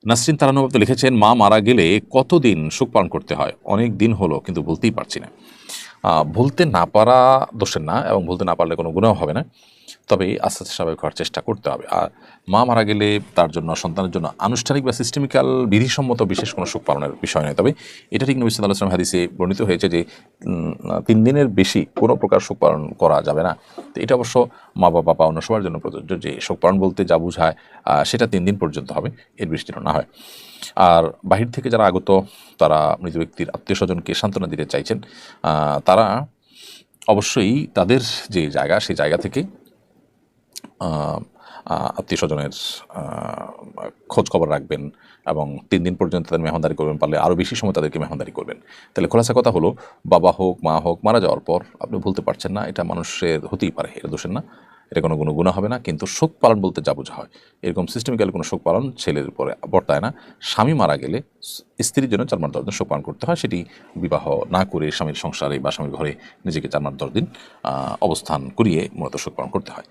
নাসরিন তারানবাবু লিখেছেন, মা মারা গেলে কতদিন শোক পালন করতে হয়? অনেক দিন হলো কিন্তু ভুলতেই পারছি না। ভুলতে না পারা দোষের না, এবং ভুলতে না পারলে কোনো গুনাহ হবে না। তবে আস্তে আস্তে স্বাভাবিক হওয়ার চেষ্টা করতে হবে। আর মা মারা গেলে তার জন্য, সন্তানের জন্য আনুষ্ঠানিক বা সিস্টেমিক্যাল বিধিসম্মত বিশেষ কোনো শোক পালনের বিষয় নয়। তবে এটা ঠিক নবী সাল্লাল্লাহু আলাইহি ওয়াসাল্লাম হাদিসে বর্ণিত হয়েছে যে ৩ দিনের বেশি কোনো প্রকার শোক পালন করা যাবে না। তো এটা অবশ্য মা বাবা বা অন্য সবার জন্য প্রযোজ্য, যে শোক পালন বলতে যা বোঝায় সেটা 3 দিন পর্যন্ত হবে, এর বেশি যেন না হয়। আর বাহির থেকে যারা আগত, তারা মৃত ব্যক্তির আত্মীয় স্বজনকে সান্ত্বনা দিতে চাইছেন, তারা অবশ্যই তাদের যে জায়গা, সেই জায়গা থেকে আত্মীয় স্বজনের খোঁজ খবর রাখবেন, এবং 3 দিন পর্যন্ত তাদের মেহমানদারি করবেন, পারলে আরও বেশি সময় তাদেরকে মেহমানদারি করবেন। তাহলে খোলাসা কথা হলো, বাবা হোক মা হোক, মারা যাওয়ার পর আপনি ভুলতে পারছেন না, এটা মানুষের হতেই পারে, এটা দোষের না, এটা কোনো গুনাহ হবে না। কিন্তু শোক পালন বলতে যা বোঝা হয়, এরকম সিস্টেমিক্যাল কোনো শোক পালন ছেলের উপরে বর্তায় না। স্বামী মারা গেলে স্ত্রীর জন্য 4 মাস 10 দিন শোক পালন করতে হয়, সেটি বিবাহ না করে স্বামীর সংসারে বা স্বামীর ঘরে নিজেকে 4 মাস 10 দিন অবস্থান করিয়ে মূলত শোক পালন করতে হয়।